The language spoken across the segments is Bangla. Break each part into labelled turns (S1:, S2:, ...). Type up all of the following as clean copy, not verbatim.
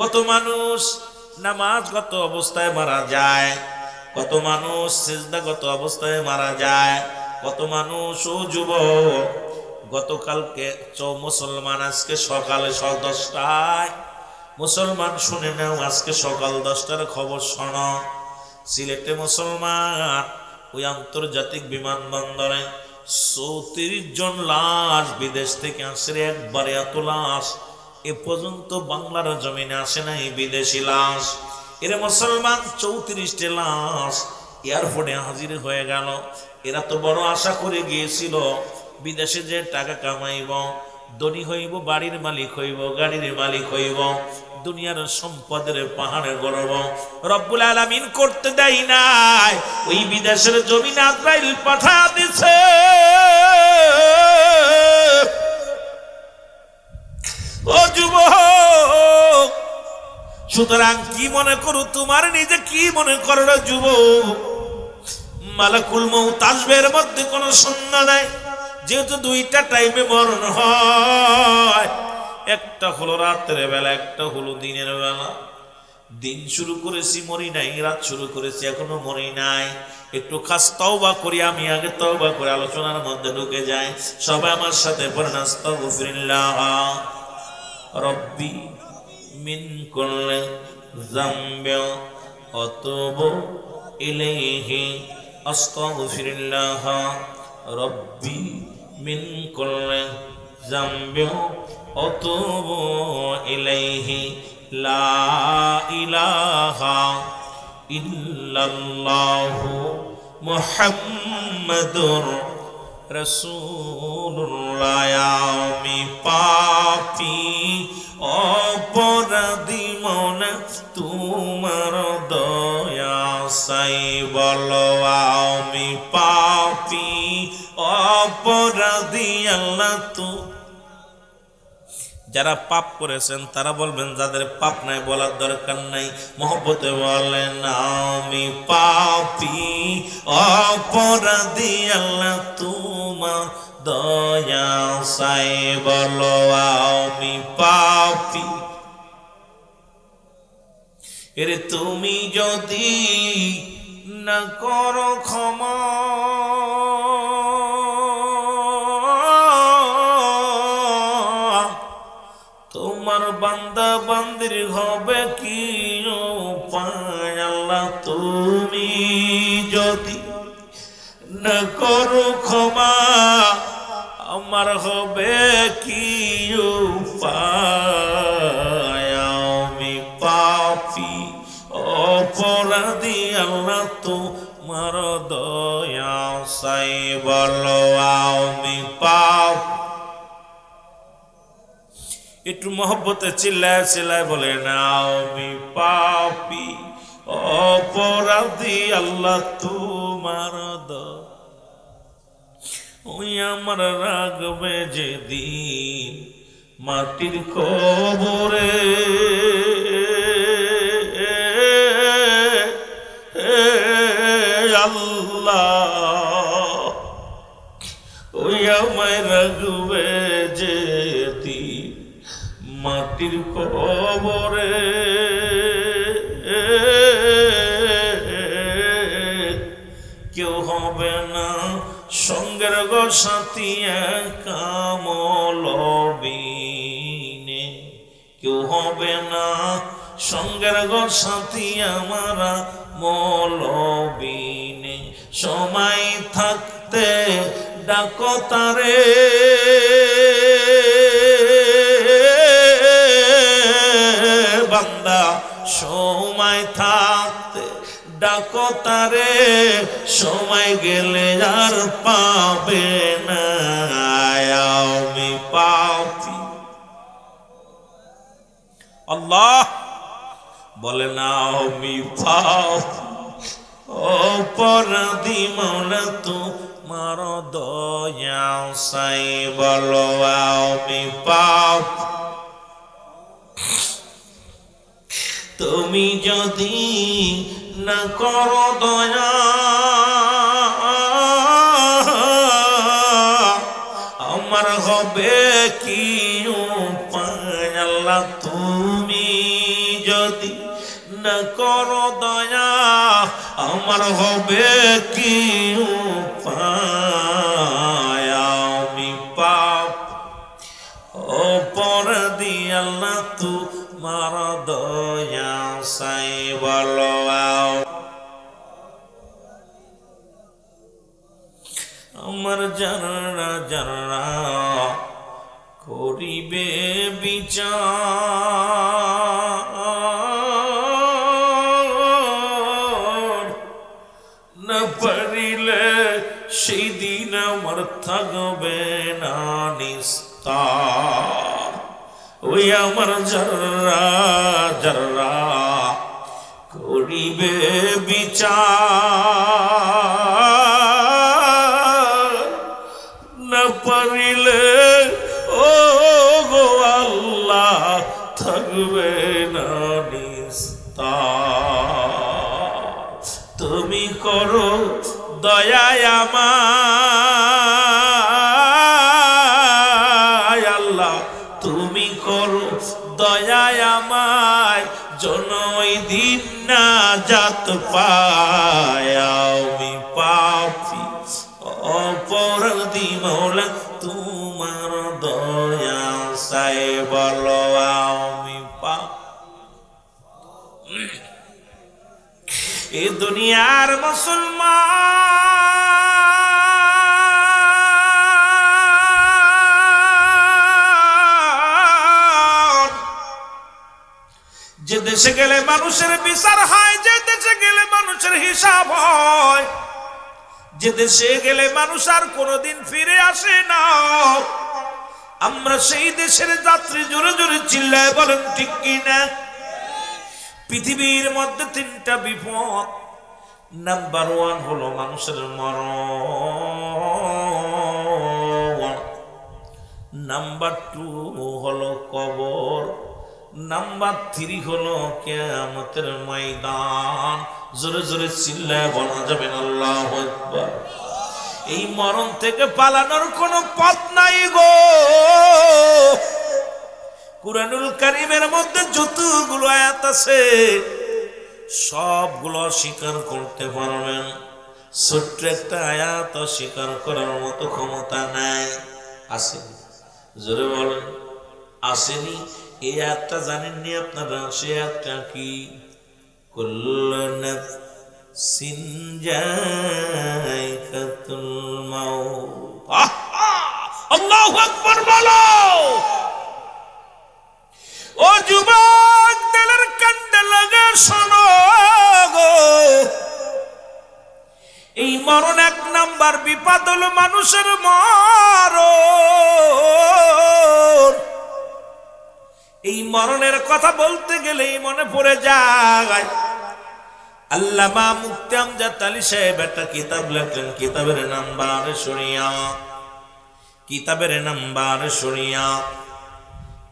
S1: কত মানুষ নামাজগত অবস্থায় মারা যায়, কত মানুষ সিজদাগত অবস্থায় মারা যায়, কত মানুষ ও যুবক গতকালকে মুসলমান আজকে সকালে 10টায় মুসলমান শুনে নাও, আজকে সকাল 10টার খবর শোনো, সিলেটে মুসলমান ওই আন্তর্জাতিক বিমানবন্দরে 34 জন লাশ বিদেশ থেকে আসে। একবারে এত লাশ এ পর্যন্ত বাংলার জমিনে আসে নাই, বিদেশি লাশ। এরা মুসলমান 34টি লাশ এয়ারপোর্টে হাজির হয়ে গেল। এরা তো বড় আশা করে গিয়েছিল বিদেশে যে টাকা কামাইব, ধনী হইব, বাড়ির মালিক হইব, গাড়ির মালিক হইব, দুনিয়ার সম্পদের পাহাড়ে গড়ব। রব্বুল আলামিন করতে দেয় নাই, ওই বিদেশের জমিন আজরাইল পাঠা দিছে। ও যুবক, সুতরাং কি মনে করো, তোমার নিজে কি মনে করো রে যুবক? মালাকুল মউত আসবে, এর মধ্যে কোনো সন্দেহ নাই। যেহেতু 2টা টাইমে মরণ হয়, একটা হলো রাতের বেলা, একটা হলো দিনের বেলা। দিন শুরু করেছি মরি নাই, রাত শুরু করেছি এখনো মরি নাই। একটু খাস তওবা করি, আমি আগে তওবা করে আলোচনার মধ্যে ঢুকে যাই। সবাই আমার সাথে পড়েন আস্তাগফিরুল্লাহ রব্বি মিন কুল্লি যামবি আতুবু ইলাইহি আস্তাগফিরুল্লাহ রব্বি মিন কুল্লি যামবি আতুবু ইলাইহি লা ইলাহা ইল্লাল্লাহু মুহাম্মাদুর রাসূলুল্লাহ। আমি পাপী অপরাধী মনে তোমার দয়া চাই, বলো আমি পাপী অপরাধী আল্লাহ তো। যারা পাপ করেছেন তারা বলবেন, যাদের পাপ নাই বলার দরকার নাই, মহব্বতে বলেন আমি পাপী অপরাধী আল্লাহ তোমার দয়া চাই, বলো আমি পাপী। এরে তুমি যদি না করো ক্ষমা, তোমার বান্দা বান্দির হবে কি উপায়? আল্লাহ তুমি যদি না করো ক্ষমা, আমার হবে কি উপায়? আমি পাপী অপরাধী আল্লাহ তোমার দয়া চাই, বলো আমি পাপী। একটু মহব্বতে চিল্লায় চিল্লায় বলে না আমি পাপী অপরাধী আল্লাহ তোমার দয়া। ওই আমার রাগবে যেদিন মাটির কবরে, আল্লাহ ওই আমায় রাগবে যেদিন মাটির কবরে, কেউ হবে না সঙ্গের গো সাথী কামলবিনে, কেউ হবে না সঙ্গের গো সাথী আমারা মলবিনে। সময় থাকতে ডাকো তারে, বান্দা সময় থাকতে ডাকো তারে, সময় গেলে আর পাবে না। আমি পাপী, আল্লাহ বলে না আমি পাপী অপরাধী মৌলা তোমার দয়া চাই, বলো আমি পাপী। তুমি যদি না করো দয়া, আমার হবে কি উপায়? আল্লাহ তুমি যদি না করো দয়া আমার হবে কি উপায় আমি পাপ ওপর দিয়ে আল্লাহ তোমার দয়া চাই বলো আমার জানা জানা করিবে বিচার না পারিলে সেই দিন আমার থাকবে না নিস্তার ওই আমার যারা যারা করিবে বিচার না পারিলে ও গো আল্লাহ থাকবে না নিস্তার তুমি করো দয়া আমায় আল্লাহ তুমি করো দয়া আমায় যেন ওই দিন না জাত পায় আমি পাপী অপরাধী মওলা তোমার দয়া চাই বলো আমি এ দুনিয়ার মুসলমান যে দেশে গেলে মানুষের বিচার হয় যে দেশে গেলে মানুষের হিসাব হয় যে দেশে গেলে মানুষ আর কোনোদিন ফিরে আসে না আমরা সেই দেশের যাত্রী জোরে জোরে চিল্লায় বলেন ঠিক কিনা পৃথিবীর মধ্যে তিনটা বিপদ নাম্বার 1 হলো মানুষের মরণ নাম্বার 2 হলো কবর নাম্বার 3 হলো কিয়ামতের ময়দান জোরে জোরে চিল্লায় বলা যাবে না আল্লাহু আকবার এই মরণ থেকে পালানোর কোনো পথ নাই গো কুরআনুল কারীমের মধ্যে যতগুলো আয়াত আছে সবগুলো স্বীকার করতে পারবেন ছোট্ট একটা আয়াত স্বীকার করার মতো ক্ষমতা নাই আসেনি জোরে বলেন আসেনি এই আয়াতটা জানেননি আপনারা সে আয়াতটা কি কুল্লু নাফসিন যায়কাতুল মাউত আল্লাহু আকবার বলো ও যুবক দিলের কান্দে লাগা শোনো গো এই মরণ এক নাম্বার বিপদ হলো মানুষের মরণ এই মরণের কথা বলতে গেলেই মনে পড়ে যায় আল্লামা মুফতি আমজাদ আলী সাহেব একটা কিতাব লেখেন কিতাবের নাম্বার শরিয়া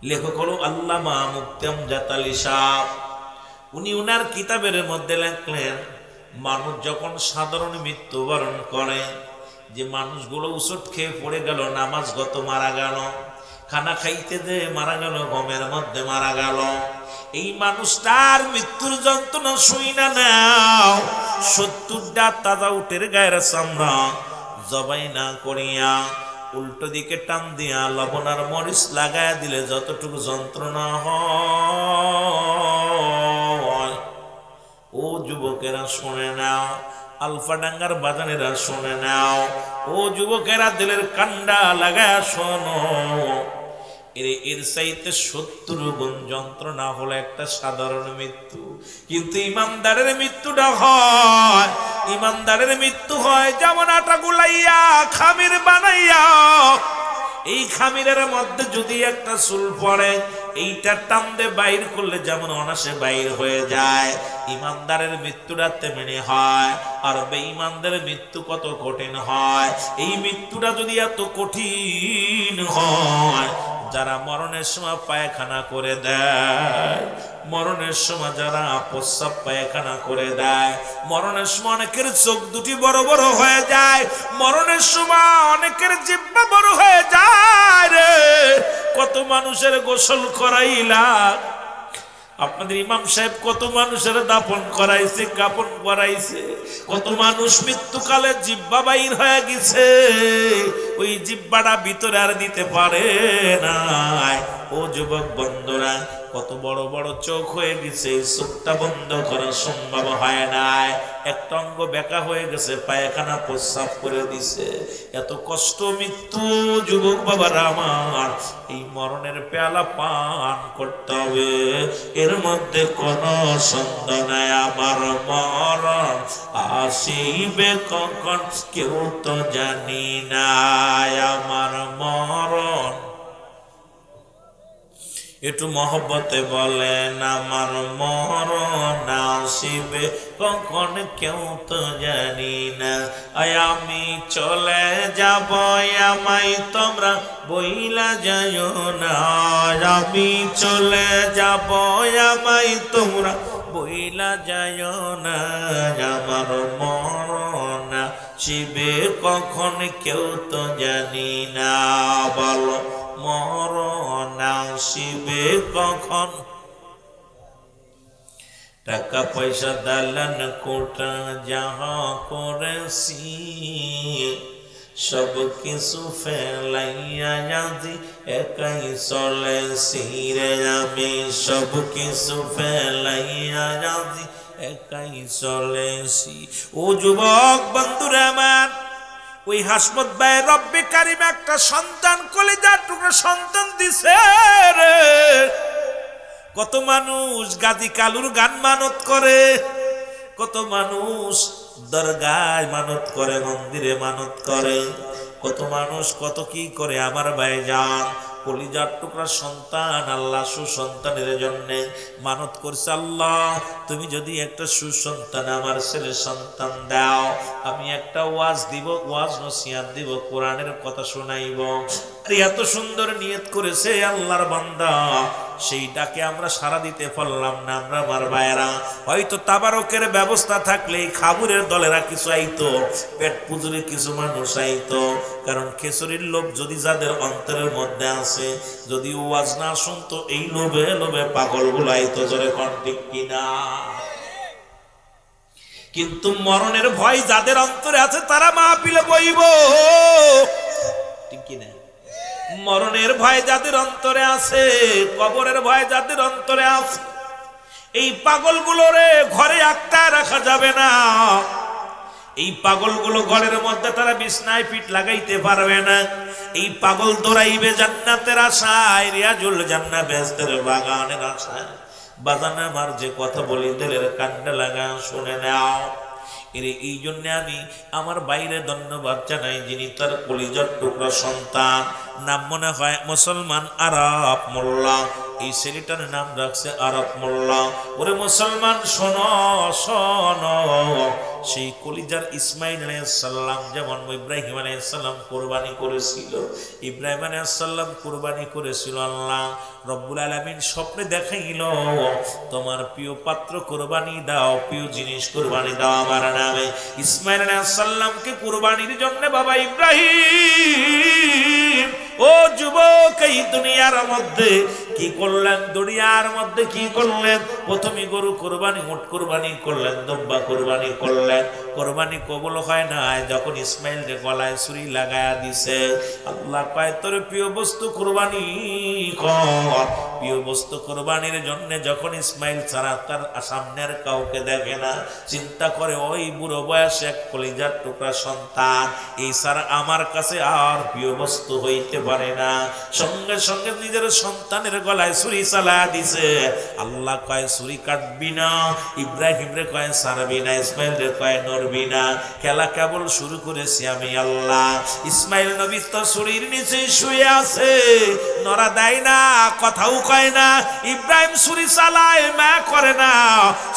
S1: লেখক হলো আল্লামা মুফতি আমজাদ আলী সাহেব উনি উনার কিতাবের মধ্যে লেখলেন মানুষ যখন সাধারণ মৃত্যুবরণ করে যে মানুষগুলো উচট খেয়ে পড়ে গেল নামাজগত মারা গেল খানা খাইতে দে মারা গেল গমের মধ্যে মারা গেল এই মানুষটার মৃত্যুর যন্ত্রণা শুই না নাও 70টা তাজা উটের গায়ের চামড়া জবাই না করিয়া উল্টো দিকে টান দিয়া লবণ আর মরিচ লাগায়া দিলে যতটুকু যন্ত্রণা হয় ও যুবকেরা শুনে নাও আলফাডাঙ্গার বাজানেরা শুনে নাও ও যুবকেরা দিলের কান্ডা লাগায়া শোনো এর চাইতে 70 গুণ যন্ত্রণা হলো একটা সাধারণ মৃত্যু কিন্তু ইমানদারের মৃত্যুটা হয় ইমানদারের মৃত্যু হয় যেমন আটা গুলাইয়া খামির বানাইয়া এই খামিরের মধ্যে যদি একটা চুল পড়ে এইটা টান দিয়ে বাইর করলে যেমন অনাসে বাইর হয়ে যায় ইমানদারের মৃত্যুটা তেমনি হয় আর বেঈমানদের মৃত্যু কত কঠিন হয় এই মৃত্যুটা যদি এত কঠিন হয় যারা মরণের সময় পায়খানা করে দেয় মরণের সময় যারা প্রস্রাব পায়খানা করে দেয় মরণের সময় অনেকের চোখ দুটি বড় বড় হয়ে যায় মরণের সময় অনেকের জিহ্বা বড় হয়ে যায় রে কত মানুষের গোসল করাইলা আপনাদের ইমাম সাহেব কত মানুষের দাফন করাইছে, কাফন করাইছে, কত মানুষ মৃত্যুকালে জিব্বা বাইর হয়ে গেছে, ওই জিব্বাটা ভিতরে আর দিতে পারে না। ও যুবক বন্ধুরা, কত বড় বড় চোখ হয়ে গেছে, এই চোখটা বন্ধ করা সম্ভব হয় নাই। একটা অঙ্গ বেঁকা হয়ে গেছে, পায়খানা প্রস্রাব করে দিছে। এত কষ্ট মৃত্যু যুবক বাবারা আমার, এই মরণের পেয়ালা পান করতে হবে, এর মধ্যে কোনো সন্দেহ নাই। আমার মরণ আসিবে কখন কেউ তো জানি না, আমার মরণ। একটু মহব্বতে বলেন, আমার মরণ আসিবে কখন কেউ তো জানি না। আমি চলে যাব, আমায় তোমরা বইলা যাইও না। আমি চলে যাব, আমায় তোমরা বইলা যাইও না। আমার মরণ আসিবে কখন কেউ তো জানি না। বলো মরণ আসিবে কখন? টাকা পয়সা দালান কোটা যাহা করেছি, সব কিছু ফেলাইয়া আজি একাই চলেছি রে। আমি সব কিছু ফেলাইয়া আজি একাই চলেছি। ও যুবক বন্ধুরা আমার, ওই হাসমত ভাই রব্বে কারিম একটা সন্তান, কলিজার টুকরা সন্তান দিছে রে। কত মানুষ গাজী কালুর গান মানত করে, কত মানুষ দরগায় মানত করে, মন্দিরে মানত করে, কত মানুষ কত কি করে। আমার ভাইজান কলিজার টুকরা সন্তান আল্লাহ সুসন্তানের জন্য মানত করছে, আল্লাহ তুমি যদি একটা সুসন্তান আমার ছেলে সন্তান দাও, আমি একটা ওয়াজ দিব, ওয়াজ নসিহত দিব, কোরআনের কথা শোনাইব। এত সুন্দর নিয়ত করেছে আল্লাহর বান্দা, সেইটাকে আমরা সারা দিতে পারলাম না। আমরা আমার ভাইয়েরা, হয়তো তাবারকের ব্যবস্থা থাকলে খাবুরের দলেরা কিছু আইতো, পেট পুজুরে কিছু মানুষ আইতো, কারণ খেসরির লোভ যদি যাদের অন্তরের মধ্যে আছে, যদি ওয়াজ না শুনতো, এই লোভে লোভে পাগলগুলো আইতো। জোরে কোন ঠিক কিনা? কিন্তু মরণের ভয় যাদের অন্তরে আছে তারা মাহফিলে বইব, ঠিক কিনা? মরণের ভয় যাদের অন্তরে আছে, কবরের ভয় যাদের অন্তরে আছে, এই পাগলগুলোরে ঘরে আটকায় রাখা যাবে না। এই পাগলগুলো ঘরের মধ্যে তারা বিছনায় পিঠ লাগাইতে পারবে না। এই পাগল দৌড়াইবে জান্নাতের আশায়, রিয়াজুল জান্নাত বেহেশতের বাগানের আশায়। বাজানে আমার যে কথা বলি দিলের কান্ডা লাগা শুনে নাও। এই জন্য আমি আমার বাইরে ধন্যবাদ জানাই, যিনি তার কলিজার টুকরা সন্তান, নাম মনে হয় মুসলমান আরব মোল্লা, এই ছেলেটার নাম রাখছে আরব মোল্লা। ওরে মুসলমান শোনো শোনো, সেই কলিজার ইসমাইল আলাইহিস সালাম যেমন ইব্রাহিম আলাইহিস সালাম কুরবানি করেছিল, ইব্রাহিম আলাইহিস সালাম কুরবানি করেছিল, আল্লাহ রব্বুল আলামিন স্বপ্নে দেখাইল, তোমার প্রিয় পাত্র কুরবানি দাও, প্রিয় জিনিস কুরবানি দাও আমার নামে। ইসমাইল আলাইহিস সালামকে কুরবানির জন্য বাবা ইব্রাহিম, ও যুবক, এই দুনিয়ার মধ্যে কি করলেন? দুনিয়ার মধ্যে কি করলেন? প্রথমে গরু কোরবানি, উট কোরবানি করলেন, দুম্বা কোরবানি করলেন। কোরবানি কবুল হয় না, যখন ইসমাইল রে গলায় ছুরি লাগায়া দিছে, আল্লাহ কয় তোর প্রিয় বস্তু কোরবানি কর। প্রিয় বস্তু কোরবানির জন্য যখন ইসমাইল ছাড়া তার সামনের কাউকে দেখে না, চিন্তা করে ওই বুড়ো বয়সে এক কলিজার টুকরা সন্তান, এই ছাড়া আমার কাছে আর প্রিয় বস্তু হইতে পারে না। সঙ্গে সঙ্গে নিজের সন্তানের গলায় ছুরি চালা দিছে। আল্লাহ কয় ছুরি কাটবি না, ইব্রাহিম রে কয় ছাড়বি না, ইসমাইল রে কয় নড়বি না। খেলা কেবল শুরু করেছি আমি আল্লাহ। ইসমাইল নবী তো ছুরির নিচে শুয়ে আছে, নড়া দেয় না, কথাও কয় না। ইব্রাহিম ছুরি চালায়, মা করে না,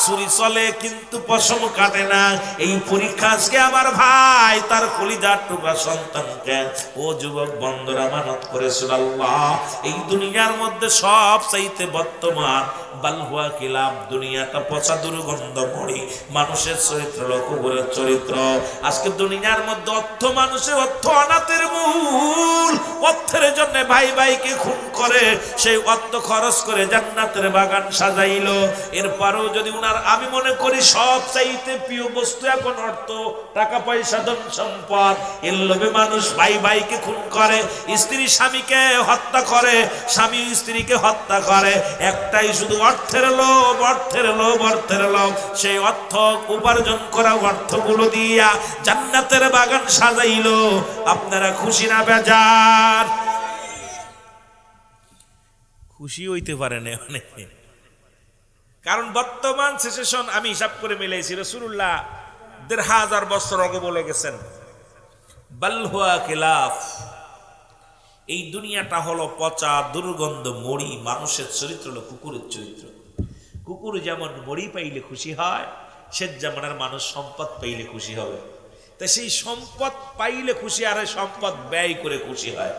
S1: ছুরি চলে কিন্তু পশম কাটে না। এই পরীক্ষা আজকে আমার ভাই তার কলিজার টুকরা সন্তানকে, ও যুবক বন্ধুরা, মানত করেছিল আল্লাহ এই দুনিয়ার মধ্যে সব চাইতে বর্তমান বালহুয়া কিলাম, দুনিয়াটা পচা দুর্গন্ধময়ী, মানুষের চরিত্র কবরের চরিত্র। আজকে দুনিয়ার মধ্যে অর্থ, মানুষের অর্থ অনাথের মূল। অর্থের জন্য ভাই ভাইকে ভাইকে খুন করে সেই অর্থ খরচ করে জান্নাতের বাগান সাজাইলো। এরপরেও যদি উনার, আমি মনে করি সব চাইতে প্রিয় বস্তু এখন অর্থ, টাকা পয়সা, ধন সম্পদ, এর লোভে মানুষ ভাই ভাইকে খুন করে, স্ত্রী স্বামীকে হত্যা করে, স্বামী স্ত্রীকে হত্যা করে, একটাই শুধু অর্থের লোভ, অর্থের লোভ, অর্থের লোভ। সেই অর্থ উপার্জন করা অর্থগুলো দিয়া জান্নাতের বাগান সাজাইলো। আপনারা খুশি না বেজার? খুশি হইতে পারেন অনেকে, কারণ বর্তমান সিচুয়েশন আমি হিসাব করে মিলাইছি, রাসূলুল্লাহ ১৫০০ বছর আগে বলে গেছেন, বাল হুয়া খিলাফ, এই দুনিয়াটা হলো পচা দুর্গন্ধ মরি। মানুষের চরিত্র হলো কুকুরের চরিত্র। কুকুর যেমন মরি পাইলে খুশি হয়, শেষ জামানার মানুষ সম্পদ পাইলে খুশি হবে। তা সেই সম্পদ পাইলে খুশি, আর সম্পদ ব্যয় করে খুশি হয়।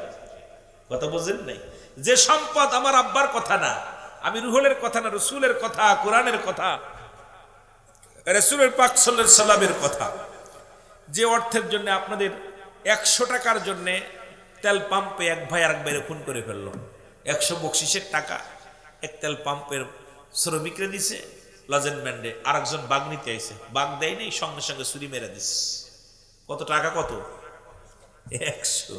S1: কথা বুঝেন নাই? যে সম্পদ, আমার আব্বার কথা না, আমি রুহুলের কথা না, রসুলের কথা, কোরআনের কথা, রসুলের পাক সাল্লাল্লাহু আলাইহি সাল্লামের কথা। যে অর্থের জন্য আপনাদের ১০০ টাকার জন্য তেল পাম্পে এক ভাই আরেক ভাইরে খুন করে ফেললো। ১০০ বকশিসের টাকা এক তেল পাম্পের শ্রমিকরে দিছে, লজেনমেন্টে আরেকজন বাগ নিতে আইছে, বাগ দেয় নেই, সঙ্গে সঙ্গে ছুরি মেরে দিছে। কত টাকা? কত? ১০০।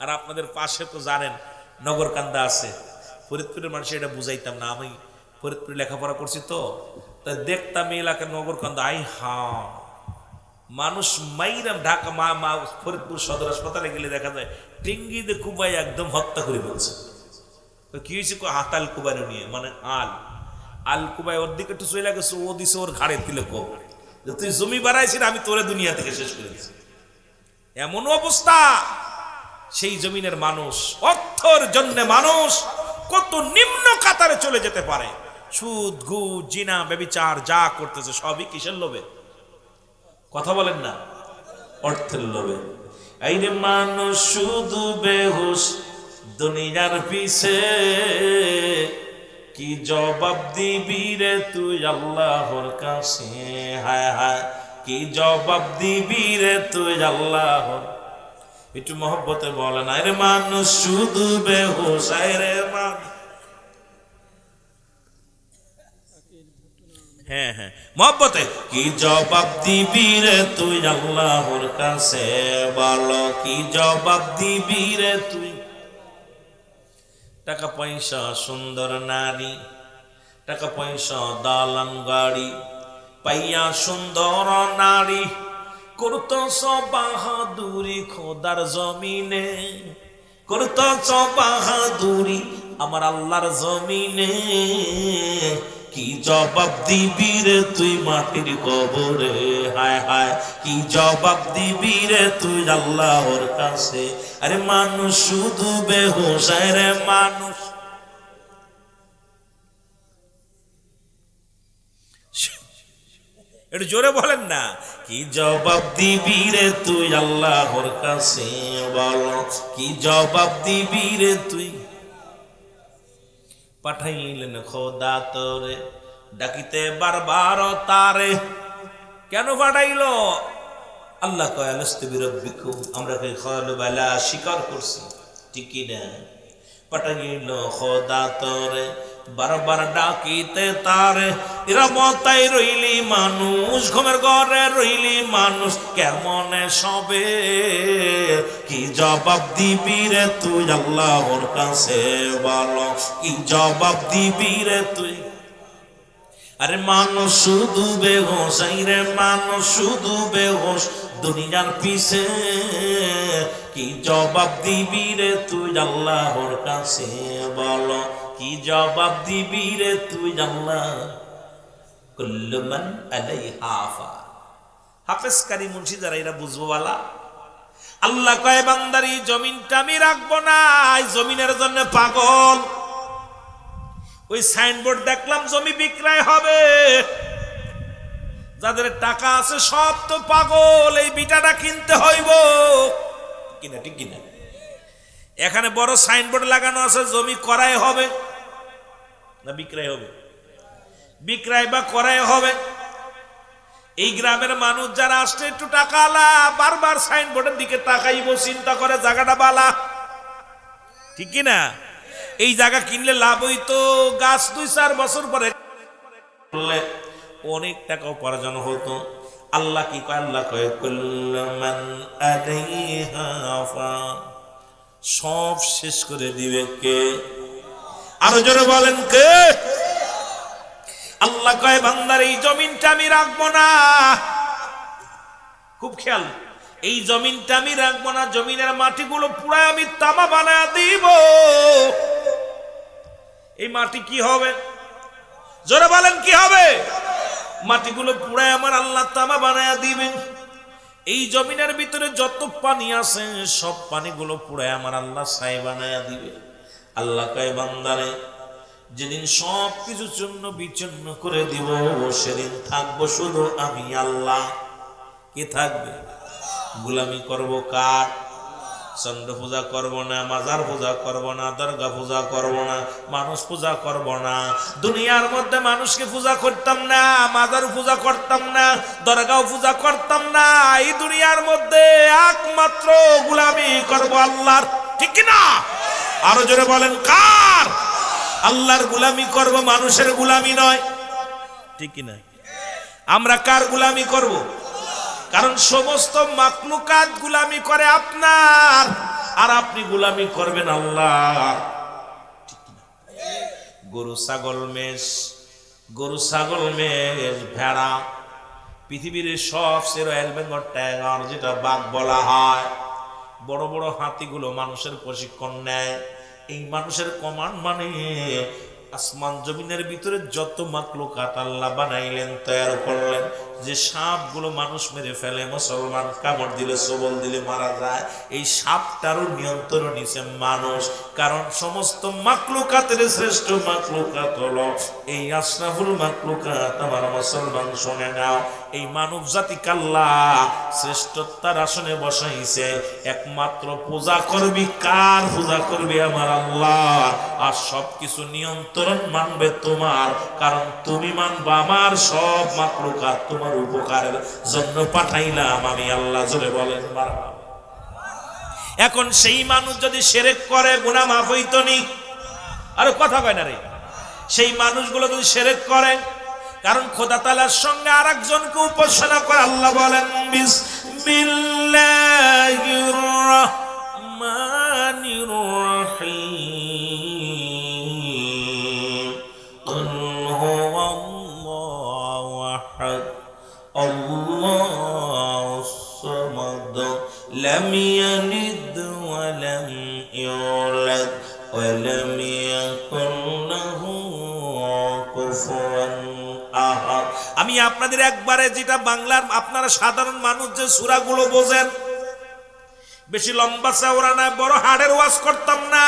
S1: আর আপনাদের পাশে তো জানেন নগরকান্দা আছে, ফরিদপুরের মানুষ এটা বুঝাইতাম না, আমি ফরিদপুরে লেখাপড়া করছি তো, তাই দেখতাম এই এলাকার নগরকান্দা, আই হা মানুষ মাইরাম, ঢাকা ফরিদপুর সদর হাসপাতালে গেলে দেখা যায় টিঙ্গিতে কুবাই একদম হত্যা করে বলছে। কি হয়েছে? হাতাল কুবাই নিয়ে, মানে আল কুবাই ওর দিকে একটু চলে গেছে, ও দিছে ওর ঘাড়ে দিলে কো, তুই জমি বাড়াইছিস, আমি তোরে দুনিয়া থেকে শেষ করে দিচ্ছি। এমন অবস্থা। সেই জমিনের মানুষ, অর্থের জন্য মানুষ কত নিম্ন কাতারে চলে যেতে পারে। সুদ, ঘুষ, জিনা, ব্যভিচার যা করতেছে সবই কিসের লোভে? কথা বলেন না? অর্থের লোভে। এই রে মানুষ শুধু বেহুশ দুনিয়ার পিছে, কি জবাব দিবি রে তুই আল্লাহর কাছে? হায় হায়, কি জবাব দিবি রে তুই আল্লাহর? একটু মহব্বতে বলেন, আরে মানুষ শুধু বেহুশ, আরে মানুষ, হ্যাঁ হ্যাঁ মহব্বতে, কি জবাব দিবি রে তুই আল্লাহর কাছে? বলো কি জবাব দিবি রে তুই? টাকা পয়সা, সুন্দর নারী, টাকা পয়সা, দালান গাড়ি পাইয়া সুন্দর নারী করতছ বাহাদুরি খোদার জমিনে, করতছ বাহাদুরি আমার আল্লাহর জমিনে। কি জবাব দিবি রে তুই মাটির কবরে? হায় হায়, কি জবাব দিবি রে তুই আল্লাহর কাছে? আরে মানুষ শুধু বেহুশ, রে মানুষ। একটু জোরে বলেন না, কি জবাব দিবি রে তুই আল্লাহর কাছে? বলো কি জবাব দিবি রে তুই? পাঠাইলেন খোদা তোরে ডাকিতে বারবার তারে। কেন পাঠাইলো? আল্লাহ কয় আলাস্তু বিরাব্বিকুম, আমরা কে খালু বালা স্বীকার করছি, ঠিক কি না? পাঠাইলো খোদা তোরে বারবার ডাকিতে তারে। এরা মতাই রইলি মানুষ, ঘুমের ঘরে রইলি মানুষ, কেমনে সবে? কি জবাব দিবি রে তুই আল্লাহর কাছে? বলো কি জবাব দিবি রে তুই? আরে মানুষ শুধু বেহুশ, রে মানুষ শুধু বেহুশ দুনিয়ার পিছে। কি জবাব দিবি রে তুই আল্লাহর কাছে? বলো কি জবাব দিবি রে তুই আল্লাহ? কুল্লু মান আলাইহা ফান। হাফেজ কারি মুন্সি যারা এরা বুঝবো বালা। আল্লাহ কয় বান্দারি জমিনটা আমি রাখবো না, এই জমিনের জন্য পাগল। ওই সাইনবোর্ড দেখলাম জমি বিক্রয় হবে, যাদের টাকা আছে সব তো পাগল, এই বিটাটা কিনতে হইব কিনা, ঠিক কিনা? এখানে বড় সাইনবোর্ড লাগানো আছে জমি ক্রয় হবে না বিক্রয় হবে? বিক্রয় বা ক্রয় হবে। এই গ্রামের মানুষ যারা আসছে একটু টাকালা, বারবার সাইনবোর্ডের দিকে তাকাইব, চিন্তা করে জায়গাটা বালা, ঠিক কিনা? এই জায়গা কিনলে লাভ হইতো, গাছ 2-4 বছর পরে অনেক টাকা উপার্জন হতো। আল্লাহ কি কয়? আল্লাহ কয় কুল্লু মান আলাইহা ফান, সব শেষ করে দিবে কে? আরো জোরে বলেন কে? আল্লাহ কয় বান্দার এই জমিনটা আমি রাখবো না। খুব খেয়াল, এই জমিনটা আমি রাখবো না, জমিনের মাটিগুলো পুরা আমি তামা বানায় দিব। এই মাটি কি হবে? জোরে বলেন কি হবে? মাটিগুলো পুরা আমার আল্লাহ তামা বানায় দিবেন। এই জমিনের ভিতরে যত পানি আছে সব পানিগুলো পুরা আমার আল্লাহ ছাই বানায় দিবে। আল্লাহ কয় বান্দারে যেদিন সব কিছু চূর্ণ বিচূর্ণ করে দিব, সেদিন থাকবো শুধু আমি আল্লাহ। কে থাকবে? গোলামি করব কার? চন্দ্র পূজা করব না, মাজার পূজা করব না, দরগা পূজা করব না, মানুষ পূজা করব না। দুনিয়ার মধ্যে মানুষকে পূজা করতাম না, মাজার পূজা করতাম না, দরগাও পূজা করতাম না। এই দুনিয়ার মধ্যে একমাত্র গোলামি করব আল্লাহর। ঠিক কি না? আরো জোরে বলেন কার? আল্লাহর গোলামি করব, মানুষের গোলামি নয়। ঠিক কি না? আমরা কার গোলামি করব? কারণ সমস্ত মাখলুকাত গোলামি করে আপনার, আর আপনি গোলামি করবেন আল্লাহ। গরু ছাগল মেষ, গরু ছাগল মেষ ভেড়া, পৃথিবীর সবচেয়ে রয়্যাল বেঙ্গল টাইগার যেটা বাঘ বলা হয়, বড় বড় হাতিগুলো মানুষের প্রশিক্ষণ নেয়। এই মানুষের কমান্ড মানে আসমান জমিনের ভিতরে যত মাখলুকাত আল্লাহ বানাইলেন, তৈরি করলেন, যে সাপগুলো মানুষ মেরে ফেলে, মুসলমান কামড় দিলে সবল দিলে মারা যায়, এই সাপটারও নিয়ন্ত্রণ নিছে মানুষ। কারণ সমস্ত মাখলুকাতের শ্রেষ্ঠ মাখলুকাত হলো এই আশরাফুল মাখলুকাত। আমার মুসলমান শুনে নাও, এই মানব জাতিকে আল্লাহ শ্রেষ্ঠতার আসনে বসাইছে। একমাত্র পূজা করবি কার? পূজা করবি আমার আল্লাহ। আর সবকিছু নিয়ন্ত্রণ মানবে তোমার, কারণ তুমি মানবা আমার। সব মাখলুকাত তোমার উপকারের জন্য পাঠাইলাম আমি আল্লাহ। জোরে বলেন মারহাবা। এখন সেই মানুষ যদি শিরক করে গুনাহ মাফ হইতো নি? আরে কথা কয় না রে। সেই মানুষগুলো যদি শিরক করে, কারণ খোদা তাআলার সঙ্গে আরেকজনকে উপাসনা করে, আল্লাহ বলেন বিসমিল্লাহির রহমানির রহিম কুল হুয়াল্লাহু আহাদ আল্লাহুস সামাদ লাম ইয়ালিদ ওয়া লাম ইউলাদ ওয়া লাম ইয়াকুল লাহু কুফুয়ান আহাদ। আমি আপনাদের একবারে যেটা বাংলার আপনারা সাধারণ মানুষ যে সূরাগুলো বোঝেন, বেশি লম্বা চওড়া না, বড় হাড়ের ওয়াজ করতাম না,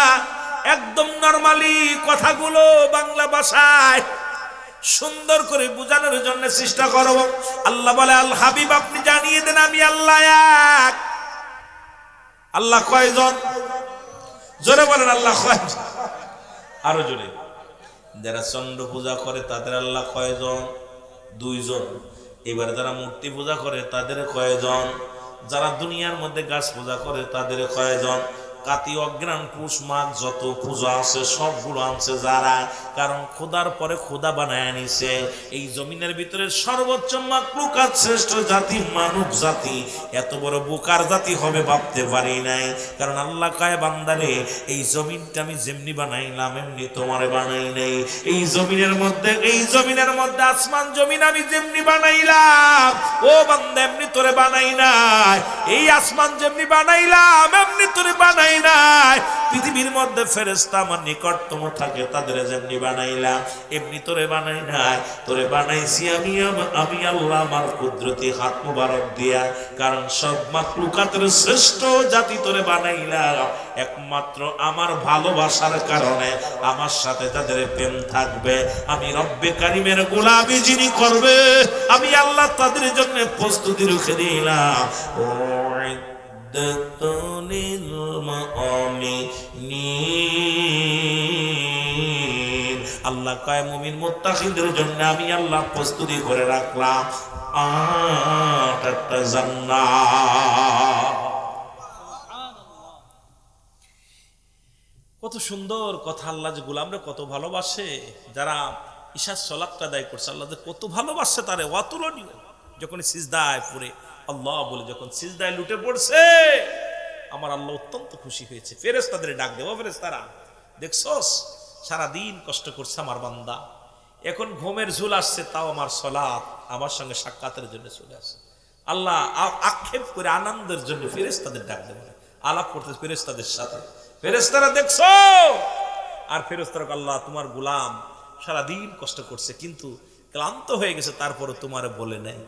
S1: একদম নরমালি কথাগুলো বাংলা ভাষায় সুন্দর করে বোঝানোর জন্য চেষ্টা করব। আল্লাহ বলে আল হাবিব আপনি জানিয়ে দেন আমি আল্লাহ এক। আল্লাহ কয়জন? জোরে বলেন আল্লাহ কয়জন? আরো জোরে। যারা চন্দ্র পূজা করে তাদের আল্লাহ কয়জন? 2 জন। এবার যারা মূর্তি পূজা করে তাদের কয়জন? যারা দুনিয়ার মধ্যে গাছ পূজা করে তাদের কয়জন? কাতি অগ্রাণ পুষ মাঘ যত পূজা আছে সবগুলো আনছে যারা, কারণ খোদার পরে খোদা বানায় নিছে। এই জমিনের ভিতরে সর্বোচ্চ মাখলুকাত শ্রেষ্ঠ জাতি মানব জাতি। এত বড় বোকার জাতি হবে ভাবতে পারি নাই। কারণ আল্লাহ কয় বান্দারে এই জমিনটা আমি যেমনি বানাইলাম এমনি তোমারে বানাই নাই। এই জমিনের মধ্যে আসমান জমিন আমি যেমনি বানাইলাম ও বান্দা এমনি তোরে বানাই নাই। এই আসমান যেমনি বানাইলাম এমনি তোরে বানাই নাই। পৃথিবীর মধ্যে ফেরেশতা আমার নিকটতম থাকে তাদের যেমনি বানাইলাম এমনি তোরে বানাই নাই। তোরে বানাইছি আমি আল্লাহ আমার কুদরতি হাত মুবারক দিয়া। কারণ সব মাখলুকাতের শ্রেষ্ঠ জাতি তোরে বানাইলাম একমাত্র আমার ভালোবাসার কারণে। আমার সাথে তাদের প্রেম থাকবে। আমি রব্বে কারিমের গোলামি যিনি করবে আমি আল্লাহ তাদের জন্য প্রস্তুতি রেখে দিলাম। ও আল্লাহ কয় মুমিন মুত্তাকিদের জন্য আমি আল্লাহ প্রস্তুতি করে রাখলাম 8টা জান্নাত। কত সুন্দর কথা, আল্লাহ যে গোলামরে কত ভালোবাসে, যারা ঈশার সলাতটা আদায় করছে আল্লাহ যে কত ভালোবাসে তারে, অতুলনীয়। যখন সিজদায় পড়ে আল্লাহ বলে, যখন সিজদায় লুটে পড়ছে আমার আল্লাহ অত্যন্ত খুশি হয়েছে। ফেরেশতাদের ডাক দেব, ফেরেশতারা দেখছস সারাদিন কষ্ট করছে আমার বান্দা, এখন ঘুমের ঝুল আসছে, তাও আমার সলাত আমার সঙ্গে সাক্ষাতের জন্য চলে আসে। আল্লাহ আক্ষেপ করে আনন্দের জন্য ফেরেশতাদের ডাক দেব, আলাপ করতে ফেরেশতাদের সাথে। ফেরেশতারা দেখছো, আর ফেরেশতারা আল্লাহ তোমার গোলাম সারাদিন কষ্ট করছে কিন্তু ক্লান্ত হয়ে গেছে, তারপরে তোমার বলে নেই।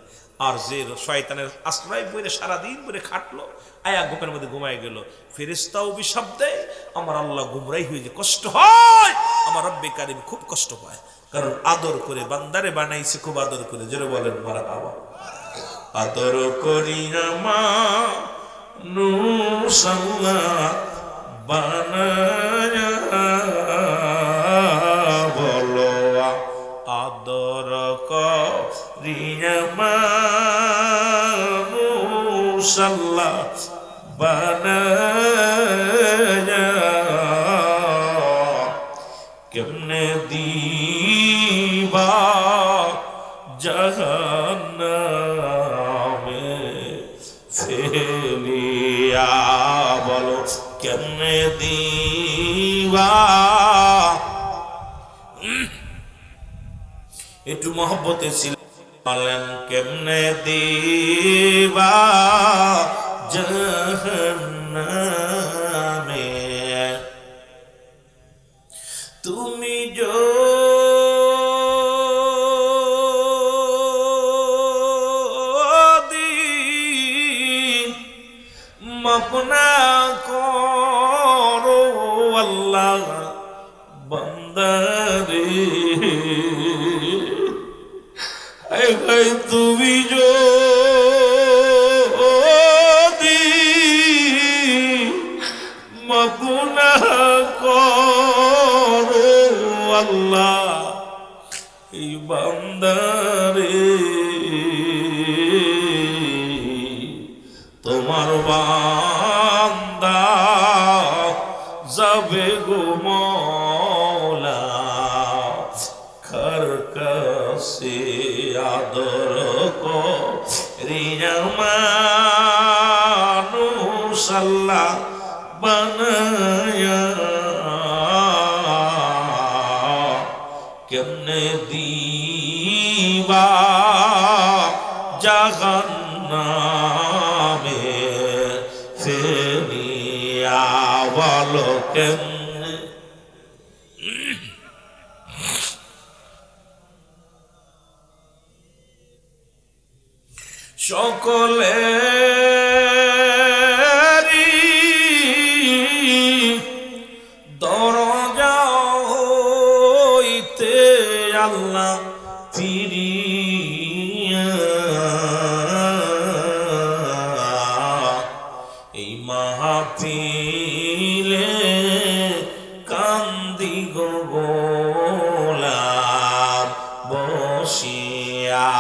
S1: আর যে শয়তানের আশ্রয় বইরে সারাদিন বলে খাটলো, আয়া ঘুমের মধ্যে ঘুমায় গেল, ফেরেশতাও অভিশাপ দেয়, আমার আল্লাহ গুমরাই হয়ে যে কষ্ট হয়, আমার রব্বে কারিম খুব কষ্ট পায়, কারণ আদর করে বান্দারে বানাইছে, খুব আদর করে। জোরে বলেন মারহাবা। আদর করি মা নুসাল্লা বানায়া, বলো আদর করি মা নুসাল্লা বানায়া, কেমনে দিবা জাহান্নামে ফেলিয়া, বলো কেমনে দিবা। একটু মহব্বতে ছিল, বলেন কেমনে দিবা জাহান্নামে, তুমি যদি মাফ না করো আল্লাহ বান্দারে, ভাই তুমি যদি মাফ না করো আল্লাহ এই বান্দারে, তোমার বান্দা যাবে গো মওলা কার কাছে, আদর করি মানুষ আল্লাহ বানায়া, কেমনে দিবা জাহান্নামে ফেলিয়া, বলো কেমনে। সকলেরই দরজা হইতে আল্লাহ ফিরিয়া, এই মাহফিলে কান্দি গো গোলাম বসিয়া,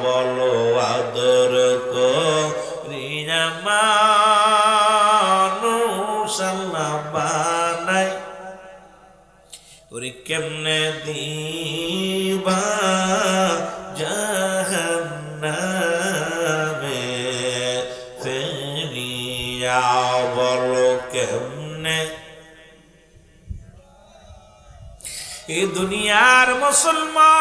S1: বলো আদর করি মানুষ আল্লাহ বানাই, ওরে কেমনে দিবা জাহান্নামে ফেলিয়া, বলো কেমনে। এ দুনিয়ার মুসলমান,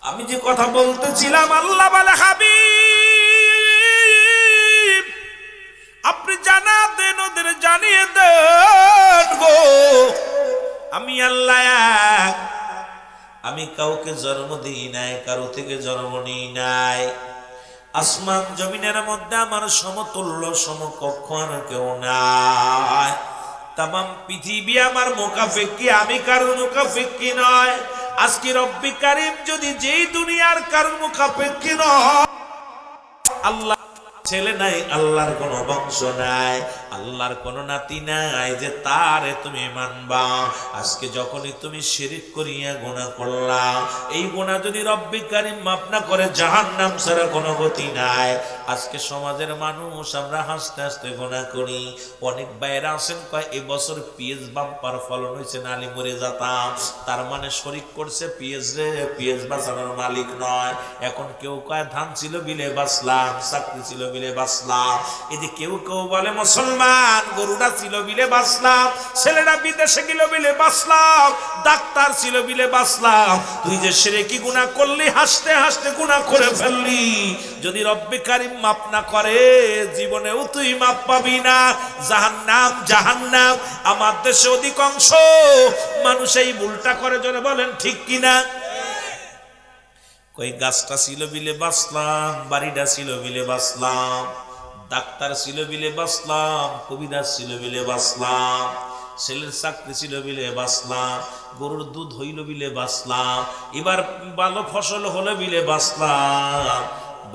S1: আমি যে কথা বলতেছিলাম আল্লাহ বলে হাবিব আপনি জানা দেন, ওদের জানিয়ে দেন গো, আমি আল্লাহ এক, আমি কাউকে জন্ম দিই নাই, কারো থেকে জন্ম নিই নাই, আসমান জমিনের মধ্যে আমার সমতুল্য সমকক্ষ আর কেউ নাই, তামাম পৃথিবী আমার মুকাফিকি, আমি কারো মুকাফিকি নয়। আজকে রব্বি কারিম যদি যেই দুনিয়ার কারো মুকাফিকি নয়, আল্লাহ ছেলে নাই, আল্লাহর কোনো বংশ নাই, আল্লাহর কোনো নাতি নাই যে তারে তুমি মানবা। আজকে যখনই তুমি শিরিক করিয়া গুনাহ করলা, এই গুনাহ যদি রব্বি কারীম মাফ না করে জাহান্নাম ছাড়া কোনো গতি নাই। আজকে সমাজের মানুষ আমরা হাসতে হাসতে গুনাহ করি। অনেক বাইরে আছেন কয় এই বছর পিএস বাম্পার ফলন হয়েছে, নালি মরে যেতাম। তার মানে শরিক করছে পিএস রে, পিএস বাঁচানোর মালিক নয়। এখন কেউ কয় ধান ছিল বিলে বাঁচলাম, চাকরি ছিল বিলে বাঁচলাম। এই যে কেউ কেউ বলে মুসলমান গরুটা ছিল বিলে বাঁচলাম, ছেলেটা বিদেশে গেল বিলে বাঁচলাম, ডাক্তার ছিল বিলে বাঁচলাম। তুই যে শিরকি গুনাহ করলি, হাসতে হাসতে গুনাহ করে ফেললি। যদি রব্বে কারীম মাফ না করে জীবনেও তুই মাফ পাবি না। জাহান্নাম জাহান্নাম। আমার দেশে অধিকাংশ মানুষ এই ভুলটা করে, জোরে বলেন ঠিক কিনা? কই গাছটা ছিল বিলে বাঁচলাম, বাড়িটা ছিল বিলে বাঁচলাম, ডাক্তার ছিল বিলে বাঁচলাম, কবিরাজ ছিল বিলে বাঁচলাম, ছেলের চাকরি ছিল বিলে বাঁচলাম, গরুর দুধ হইল বিলে বাঁচলাম, এবার ভালো ফসল হলে বিলে বাঁচলাম,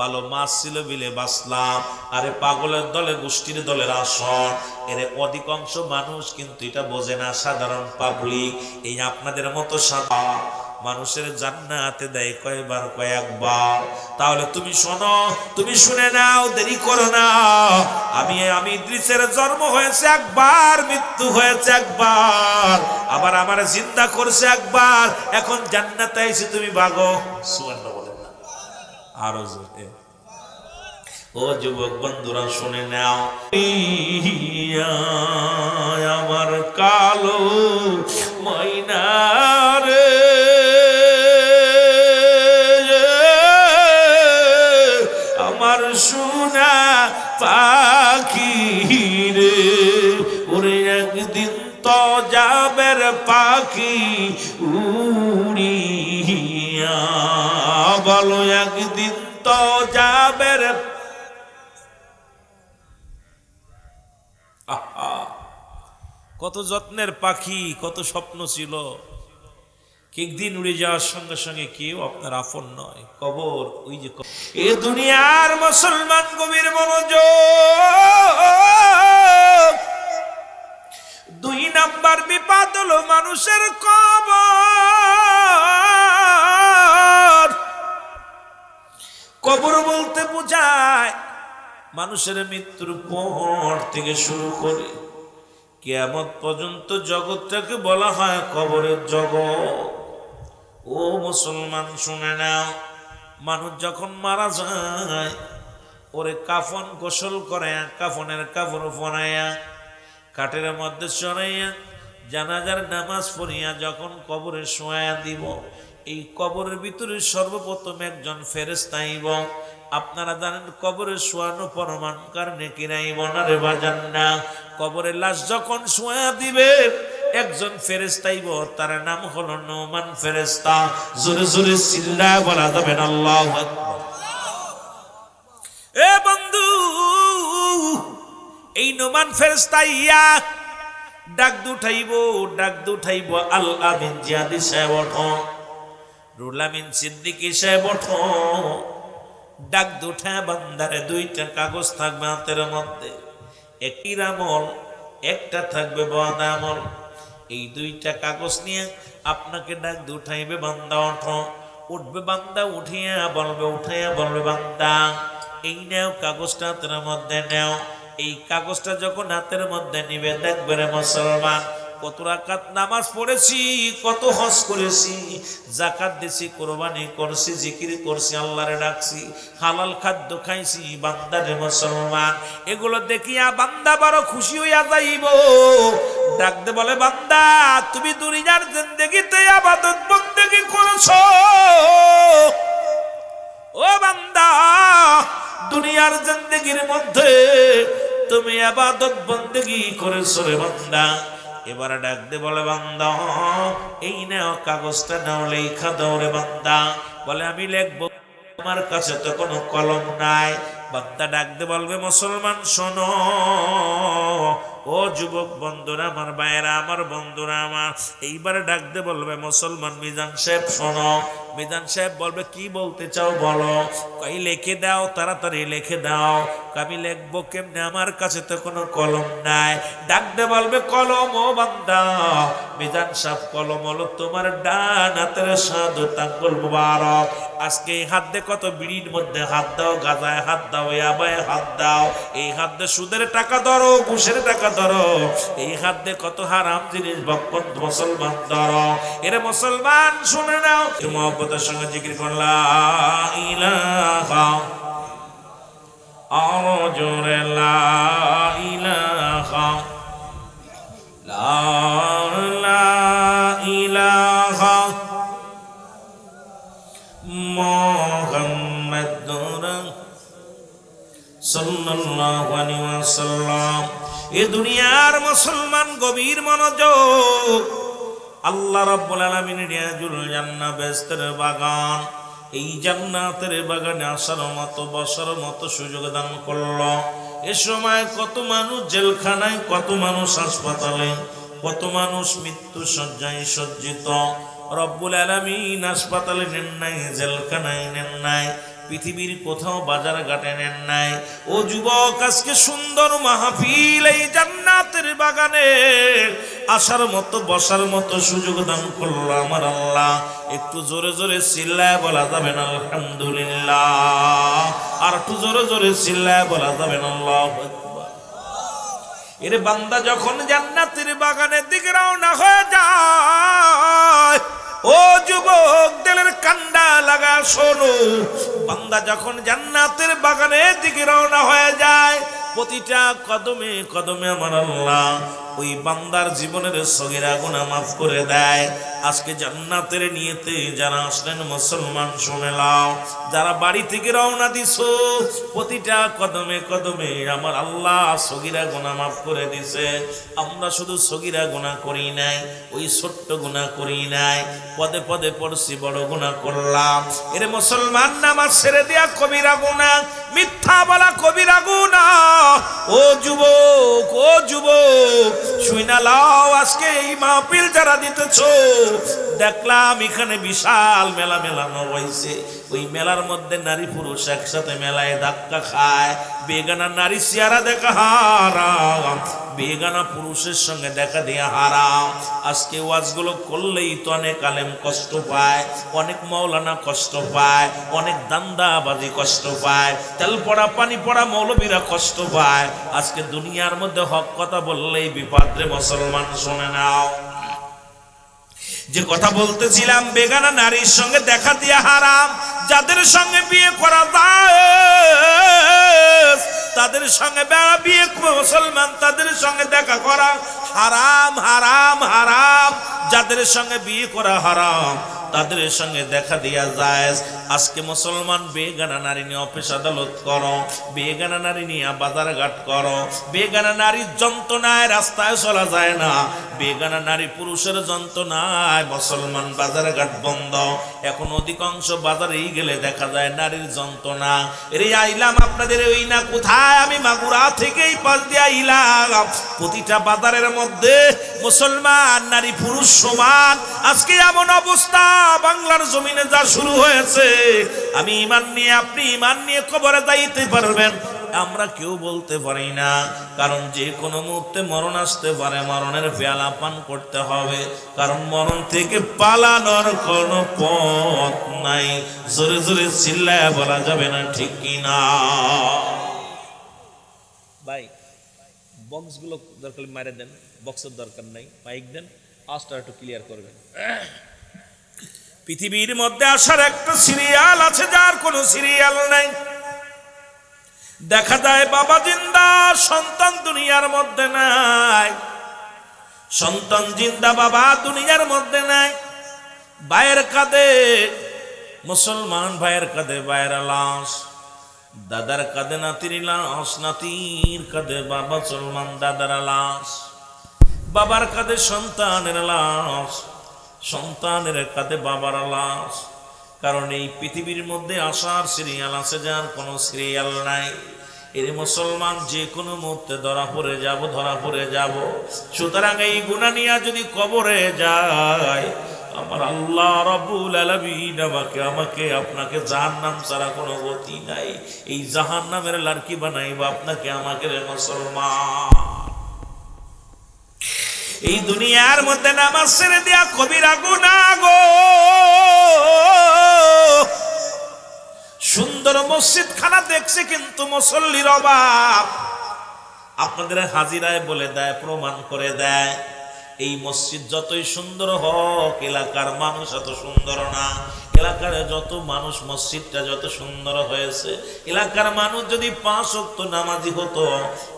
S1: ভালো মাছ ছিল বিলে বাঁচলাম। আরে পাগলের দলে গোষ্ঠীর দলের আসন। এর অধিকাংশ মানুষ কিন্তু এটা বোঝে না, সাধারণ পাবলিক। এই আপনাদের মতো সাধারণ মানুষের জান্নাতে দেয় কয়বার? কয়েকবার। তাহলে তুমি শোনো, তুমি শুনে নাও, দেরি করো না। আমি ইদ্রিসের জন্ম হয়েছে একবার, মৃত্যু হয়েছে একবার, আবার আমার জিন্দা করছে একবার। এখন জান্নাতে আইছি, তুমি ভাগো। সুবহানাল্লাহ বলেন না? আরো জোরে। ও যুবক বন্ধুরা শুনে নাও, আমার কালো ময়না রে, আমার সোনা পাখি রে, ওরে একদিন তো যাবে পাখি উড়িয়া, বলো একদিন তো যাবে। কত যত্নের পাখি, কত স্বপ্ন ছিল, একদিন উড়ে যাওয়ার সঙ্গে সঙ্গে কেউ আপনার আপন নয়। কবর ওই যে এ দুনিয়ার মুসলমান গভীর মনোযোগ। 2 নাম্বার বিপদ হলো মানুষের কবর। কবর বলতে বোঝায় মানুষের মৃত্যুর পর থেকে শুরু করে কিয়ামত পর্যন্ত জগৎটাকে বলা হয় কবরের জগৎ। ও মুসলমান শুনে নাও, মানুষ যখন মারা যায় ওরে কাফন গোসল করে, কাফনের কাপড় পরাইয়া কাঠের মধ্যে চড়াইয়া জানাজার নামাজ পড়িয়া যখন কবরে শোয়া দিব, এই কবরের ভিতরে সর্বপ্রথম একজন ফেরেশতা আইব। আপনারা জানেন কবরে শোয়ানো পরমানকার নেকি নাইব না রে বাজান না। কবরে লাশ যখন শোয়া দিবে একজন ফেরেশতা আইব, তার নাম হলো নোমান ফেরেশতা। জোরে জোরে চিল্লায় বলা যাবে না আল্লাহু আকবার। এ বন্ধু, এই নোমান ফেরেশতা ইয়া ডাক দুঠাইব আল আমিন জিয়াদি সাহেব ওঠো, রুহুল আমিন সিদ্দিকী সাহেব ওঠো। ডাক দুঠা বান্দারে 2টা কাগজ থাকবে হাতের মধ্যে, একটি আমল, একটা থাকবে বদ আমল। এই 2টা কাগজ নিয়ে আপনাকে ডাক দুঠাইবে, বান্দা ওঠো। উঠবে বান্দা, উঠাইয়া বলবে বান্দা এই নেও কাগজটা হাতের মধ্যে নেও। এই কাগজটা যখন হাতের মধ্যে নিবে দেখবে রে মুসলমান, কত রাকাত নামাজ পড়েছি, কত হজ করেছি, যাকাত দিছি, কুরবানি করছি, জিকির করছি, আল্লাহরে ডাকছি, হালাল খাদ্য খাইছি। বান্দা রে মুসলমান, এগুলো দেখিয়া বান্দা বড় খুশি হইয়া যাইব। ডাকতে বলে বান্দা তুমি দুনিয়ার জিন্দেগিতে ইবাদত বন্দেগি করেছো। ও বান্দা, দুনিয়ার জিন্দেগির মধ্যে তুমি ইবাদত বন্দেগি করেছো রে বান্দা। এবারে ডাকতে বলে বান্দা এই নাও কাগজটা, নাও লেখা দাও রে বান্দা। বলে আমি লিখবো, আমার কাছে তো কোনো কলম নাই। বান্দা ডাকতে বলবে মুসলমান শোনো, ও যুবক বন্ধুরা আমার, ভাইয়েরা আমার, বন্ধুরা আমার। এইবারে ডাকতে বলবে মুসলমান মিজান সাহেব শোনো, মিজান সাহেব বলবে কি বলতে চাও বলো। কই লিখে দাও, তাড়াতাড়ি লিখে দাও। আমি লিখবো কেমনে, আমার কাছে তো কোনো কলম নাই। ডাকতে বলবে কলম ও বান্দা। মিজান সাহেব কলম হলো তোমার ডান হাতের শাহাদাত আঙ্গুল মুবারক। আজকে এই হাত দিয়ে কত বিড়ির মধ্যে হাত দাও, গাজায় হাত দাও, ইয়াবায় হাত দাও। এই হাত দিয়ে সুদের টাকা ধরো, ঘুষের টাকা ধরো। এই হাত দিয়ে কত হারাম জিনিস ভক্ষণ মুসলমান ধরো। এরে মুসলমান শুনে নাও, মহব্বতের সঙ্গে জিকির করলা ইলাহা, আরো জোরে লা ইলাহা, লা ইলাহা মুহাম্মাদুর সাল্লাল্লাহু আলাইহি ওয়াসাল্লাম। এ দুনিয়ার মুসলমান গভীর মনোযোগ। আল্লাহ রাব্বুল আলামিন রিয়াজুল জান্নাহ বেহেশতের বাগান, এই জান্নাতের বাগানে আসার মতো বসার মতো সুযোগ দান করলো। এ সময় কত মানুষ জেলখানায়, কত মানুষ হাসপাতালে, কত মানুষ মৃত্যু শয্যায় সজ্জিত। রব্বুল আলামিন হাসপাতালে নেন নাই, জেলখানায় নেন নাই, পৃথিবীর কোথাও বাজার ঘাটে নেন নাই। ও যুবক, আজকে সুন্দর মাহফিল এই জান্নাতের বাগানে আসার মতো বসার মতো সুযোগ দান করলো আমার আল্লাহ। একটু জোরে জোরে চিল্লায় বলা যাবে না আলহামদুলিল্লাহ? আর একটু জোরে জোরে চিল্লায় বলা যাবে না আল্লাহু আকবার? এর বান্দা যখন জান্নাতের বাগানের দিকে রওনা হয়ে যায়, ও যুবক দিলের কান্ডা লাগা শোনো, বান্দা যখন জান্নাতের বাগানের দিকে রওনা হয়ে যায়, প্রতিটা কদমে কদমে আমার আল্লাহ ওই বান্দার জীবনের সগীরা গুনাহ মাফ করে দেয়। আজকে জান্নাতের নিয়তে যারা আসলেন মুসলমান শুনে নাও, যারা বাড়ি থেকে রওনা দিছো, প্রতিটা কদমে কদমে আমার আল্লাহ সগীরা গুনাহ মাফ করে দিছে। আমরা শুধু সগীরা গুনাহ করি নাই, ওই ছোট্ট গুনাহ করি নাই, পদে পদে পড়ছি বড় গুনাহ করলাম। এর মুসলমান নামাজ ছেড়ে দেয়া কবিরা গুনাহ, মিথ্যা বলা কবিরা গুনাহ। ও যুবক, ও যুবক শুইনা লাও, আজকে এই মাহফিল যারা দিতেছো, দেখলাম এখানে বিশাল মেলা মেলানো হয়েছে। ওই মেলার মধ্যে নারী পুরুষ একসাথে মেলায় ধাক্কা খায়। বেগানা নারী চেহারা দেখা হারাম, বেগানা পুরুষের সঙ্গে দেখা দেয়া হারাম। আজকে ওয়াজগুলো করলেই তো অনেক আলেম কষ্ট পায়, অনেক মাওলানা কষ্ট পায়, অনেক দান্দাবাজি কষ্ট পায়, তেল পড়া পানি পড়া মৌলবীরা কষ্ট পায়। আজকে দুনিয়ার মধ্যে হক কথা বললেই বিপদ রে মুসলমান শুনে নাও। যে কথা বলতেছিলাম, বেগানা নারীর সঙ্গে দেখা দিয়া হারাম। যাদের সঙ্গে বিয়ে করা যায় তাদের সঙ্গে বিয়ে মুসলমান, তাদের সঙ্গে দেখা করা হারাম হারাম হারাম। যাদের সঙ্গে বিয়ে করা হারাম তাদের সঙ্গে দেখা দিয়া যায়। আজকে মুসলমান বেগানা নারী নিয়ে অফিস আদালত করো, বেগানা নারী নিয়ে বাজার ঘাট করো, বেগানা নারীর যন্ত্রণায় রাস্তায় চলা যায় না, বেগানা নারী পুরুষের যন্ত্রণায় মুসলমান বাজার ঘাট বন্ধ। এখন অধিকাংশ বাজারেই গেলে দেখা যায় নারীর যন্ত্রণা। এর আইলাম আপনাদের ওই না কোথায়, আমি মাগুরা থেকেই পাশ দিয়ে আইলাম। প্রতিটা বাজারের মধ্যে মুসলমান নারী পুরুষ সমান। আজকে এমন অবস্থা বাংলার জমিনে যা শুরু হয়েছে, আমি ঈমান নিয়ে, আপনি ঈমান নিয়ে কবরে যাইতে পারবেন আমরা কেউ বলতে পারি না। কারণ যে কোনো মুহূর্তে মরণ আসতে পারে, মরণের পেয়ালা পান করতে হবে। কারণ মরণ থেকে পালানোর কোনো পথ নাই। জোরে জোরে চিল্লায় বলা যাবে না ঠিক কিনা? ভাই বক্সগুলো দরকার মারে দেন, বক্সের দরকার নাই, মাইক দেন, আওয়াজটা একটু ক্লিয়ার করবেন। পৃথিবীর মধ্যে আসার একটা সিরিয়াল আছে যার কোনো সিরিয়াল নাই। দেখা যায় বাবা জিন্দা, সন্তান দুনিয়ার মধ্যে নাই। সন্তান জিন্দা, বাবা দুনিয়ার মধ্যে নাই। ভাইয়ের কাঁধে মুসলমান, ভাইয়ের কাঁধে ভাইয়ের লাশ, দাদার কাঁধে নাতির লাশ, নাতির কাঁধে বাবা মুসলমান দাদার লাশ, বাবার কাঁধে সন্তানের লাশ, সন্তানের কাঁধে বাবার লাশ। কারণ এই পৃথিবীর মধ্যে আসার সিরিয়াল আছে যার কোনো সিরিয়াল নাই। এর মুসলমান যে কোনো মুহূর্তে ধরা পড়ে যাব, ধরা পড়ে যাব। সুতরাং এই গুনাহ নিয়ে যদি কবরে যায়, আমার আল্লাহ রাব্বুল আলামিন আমাকে আপনাকে জাহান্নাম ছাড়া কোনো গতি নাই, এই জাহান্নামের লাড়কি বানাইবা আপনাকে আমাকে রে মুসলমান। এই দুনিয়ার মধ্যে নামাজ ছেড়ে দেয়া কবিরা গুনাহ গো। সুন্দর মসজিদ খানা দেখছে কিন্তু মুসল্লির অভাব। আপনাদের হাজিরায় বলে দেয়, প্রমাণ করে দেয়, এই মসজিদ যতই সুন্দর হোক এলাকার মানুষ এত সুন্দর না। এলাকার যত মানুষ, মসজিদটা যত সুন্দর হয়েছে, এলাকার মানুষ যদি 5 ওয়াক্ত নামাজি হতো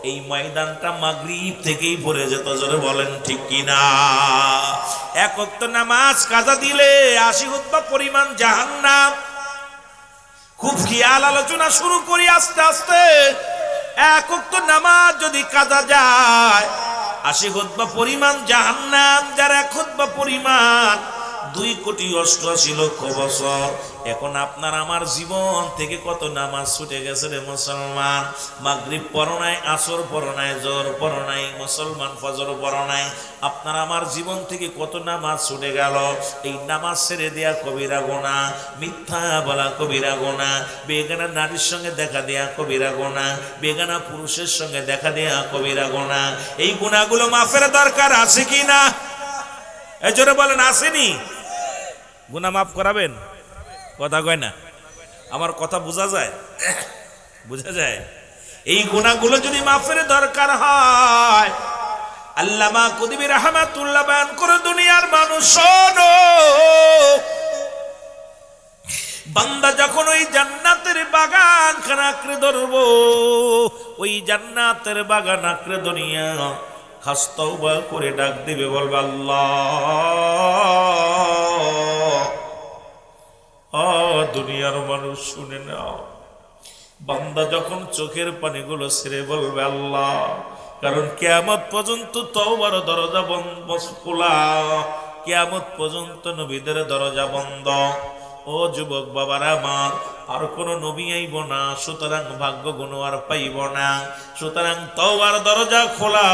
S1: এই ময়দানটা মাগরিব থেকেই ভরে যেত। জোরে বলেন ঠিক কিনা? 1 ওয়াক্ত নামাজ কাজা দিলে 80 খুতবা পরিমাণ জাহান্নাম। খুব খেয়াল আলোচনা শুরু করি আস্তে আস্তে। 1 ওয়াক্ত নামাজ যদি কাজা যায় 80 খুতবা পরিমাণ জাহান্নাম, যার 1 খুতবা পরিমাণ 2,88,00,000 বছর। এখন আপনার আমার জীবন থেকে কত নামাজ ছুটে গেছে রে মুসলমান। মাগরিব পড়ো নাই, আসর পড়ো নাই, জোহর পড়ো নাই, মুসলমান ফজর পড়ো নাই। আপনার আমার জীবন থেকে কত নামাজ ছুটে গেল। এই নামাজ ছেড়ে দেয়া কবিরা গুনাহ, মিথ্যা বলা কবিরা গুনাহ, বেগানা নারীর সঙ্গে দেখা দেয়া কবিরা গুনাহ, বেগানা পুরুষের সঙ্গে দেখা দেয়া কবিরা গুনাহ। এই গুনাহগুলো মাফের দরকার আছে কি না? এই জোরে বলেন, আসেনি? গুনাহ মাফ করাবেন? কথা কয় না। আমার কথা বোঝা যায়? বোঝা যায়? এই গুনাহগুলো যদি মাফের দরকার হয়, আল্লামা কুতুবী রাহমাতুল্লাহ বয়ান করে, দুনিয়ার মানুষ শোনো, বান্দা যখন ওই জান্নাতের বাগান খানা আঁকড়ে ধরবো, ওই জান্নাতের বাগান আঁকড়ে ধরিয়া খাস তওবা করে ডাক দিবে, বলবে আল্লাহ, দুনিয়ার মানুষ শুনে নাও। বান্দা যখন চোখের পানিগুলো ছেড়ে বলবে আল্লাহ, কারণ কিয়ামত পর্যন্ত তওবার দরজা বন্ধ খোলা, কিয়ামত পর্যন্ত নবীদের দরজা বন্ধ। ও যুবক বাবারা আমার, আর কোন নবী আইব না, সুতরাং ভাগ্য গুণ আর পাইব না। সুতরাং তওবার দরজা খোলা।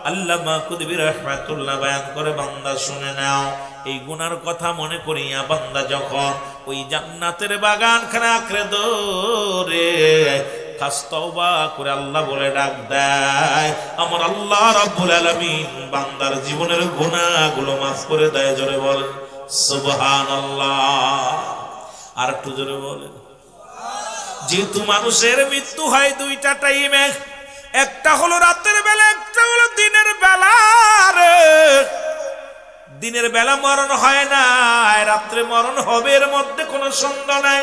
S1: আল্লামা কুতুবী রাহমাতুল্লাহ বয়ান করে, বান্দা শুনে নাও, এই গুনার কথা মনে করিয়া বান্দা যখন ওই জান্নাতের বাগান খানে আঁকড়ে ধরে খাস তওবা করে আল্লাহ বলে ডাক দেয়, আমার আল্লাহ রাব্বুল আলামিন বান্দার জীবনের গুনাহগুলো মাফ করে দেয়। জোরে বলেন সুবহানাল্লাহ। আর একটু জোরে বলেন। যেহেতু মানুষের মৃত্যু হয় 2টা টাইমে, একটা হলো রাতের বেলা, একটা হলো দিনের বেলা। দিনের বেলা মরণ হয় না, রাত্রে মরণ হবে, এর মধ্যে কোনো সন্দেহ নাই।